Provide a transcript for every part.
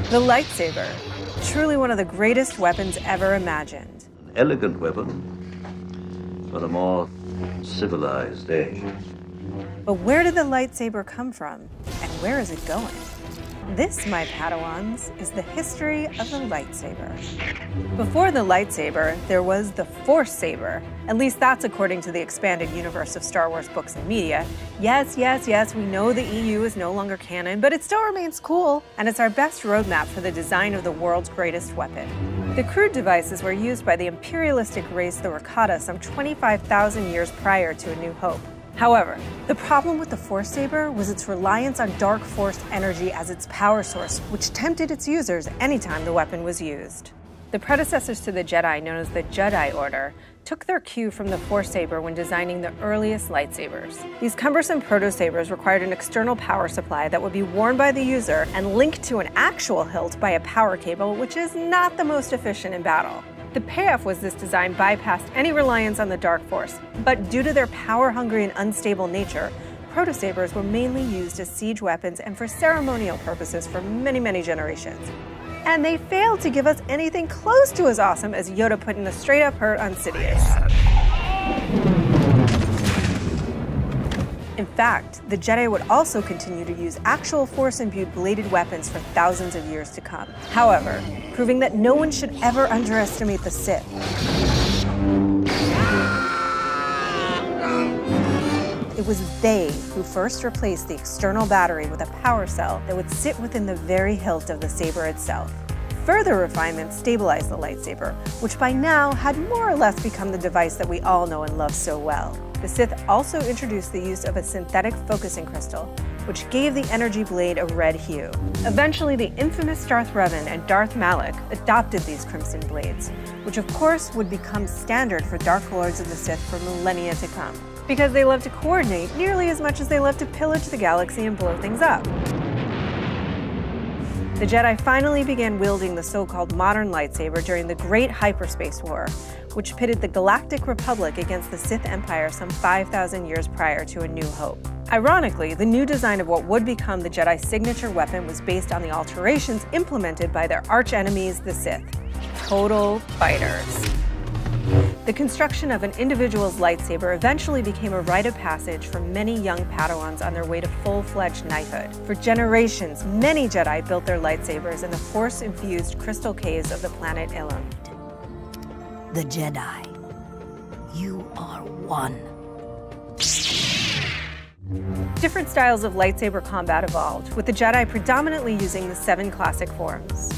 The lightsaber, truly one of the greatest weapons ever imagined. An elegant weapon for a more civilized age. But where did the lightsaber come from, and where is it going? This, my Padawans, is the history of the lightsaber. Before the lightsaber, there was the Force saber. At least that's according to the expanded universe of Star Wars books and media. Yes, we know the EU is no longer canon, but it still remains cool, and it's our best roadmap for the design of the world's greatest weapon. The crude devices were used by the imperialistic race the Rakata some 25,000 years prior to A New Hope. However, the problem with the Force saber was its reliance on dark force energy as its power source, which tempted its users anytime the weapon was used. The predecessors to the Jedi, known as the Jedi Order, took their cue from the Force saber when designing the earliest lightsabers. These cumbersome proto-sabers required an external power supply that would be worn by the user and linked to an actual hilt by a power cable, which is not the most efficient in battle. The payoff was this design bypassed any reliance on the dark force, but due to their power-hungry and unstable nature, proto-sabers were mainly used as siege weapons and for ceremonial purposes for many generations. And they failed to give us anything close to as awesome as Yoda putting a straight-up hurt on Sidious. In fact, the Jedi would also continue to use actual Force-imbued bladed weapons for thousands of years to come. However, proving that no one should ever underestimate the Sith. It was they who first replaced the external battery with a power cell that would sit within the very hilt of the saber itself. Further refinements stabilized the lightsaber, which by now had more or less become the device that we all know and love so well. The Sith also introduced the use of a synthetic focusing crystal, which gave the energy blade a red hue. Eventually, the infamous Darth Revan and Darth Malak adopted these crimson blades, which of course would become standard for Dark Lords of the Sith for millennia to come, because they love to coordinate nearly as much as they love to pillage the galaxy and blow things up. The Jedi finally began wielding the so-called modern lightsaber during the Great Hyperspace War, which pitted the Galactic Republic against the Sith Empire some 5,000 years prior to A New Hope. Ironically, the new design of what would become the Jedi's signature weapon was based on the alterations implemented by their arch-enemies, the Sith. Total fighters. The construction of an individual's lightsaber eventually became a rite of passage for many young Padawans on their way to full-fledged knighthood. For generations, many Jedi built their lightsabers in the Force-infused crystal caves of the planet Ilum. The Jedi, you are one. Different styles of lightsaber combat evolved, with the Jedi predominantly using the 7 classic forms.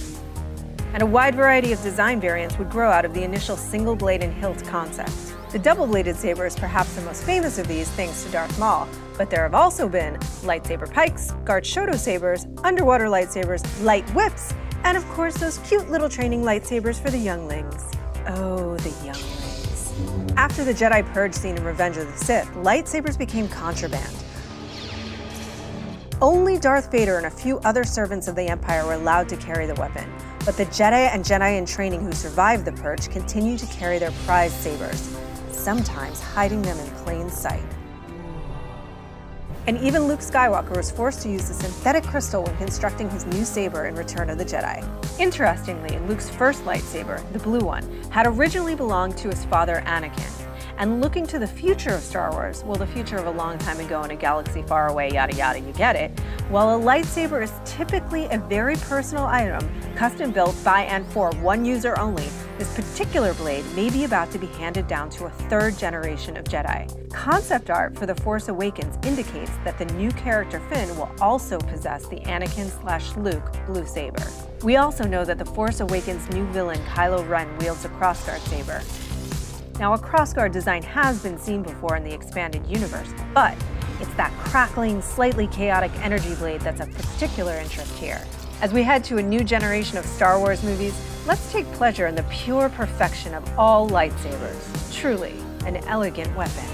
And a wide variety of design variants would grow out of the initial single blade and hilt concept. The double-bladed saber is perhaps the most famous of these thanks to Darth Maul, but there have also been lightsaber pikes, guard Shoto sabers, underwater lightsabers, light whips, and of course those cute little training lightsabers for the younglings. Oh, the younglings. After the Jedi purge scene in Revenge of the Sith, lightsabers became contraband. Only Darth Vader and a few other servants of the Empire were allowed to carry the weapon, but the Jedi and Jedi in training who survived the purge continued to carry their prized sabers, sometimes hiding them in plain sight. And even Luke Skywalker was forced to use the synthetic crystal when constructing his new saber in Return of the Jedi. Interestingly, Luke's first lightsaber, the blue one, had originally belonged to his father Anakin. And looking to the future of Star Wars, well, the future of a long time ago in a galaxy far away, yada yada, you get it, while a lightsaber is typically a very personal item, custom built by and for one user only, this particular blade may be about to be handed down to a 3rd generation of Jedi. Concept art for The Force Awakens indicates that the new character Finn will also possess the Anakin/Luke blue saber. We also know that The Force Awakens' new villain Kylo Ren wields a crossguard saber. Now, a crossguard design has been seen before in the expanded universe, but it's that crackling, slightly chaotic energy blade that's of particular interest here. As we head to a new generation of Star Wars movies, let's take pleasure in the pure perfection of all lightsabers. Truly, an elegant weapon.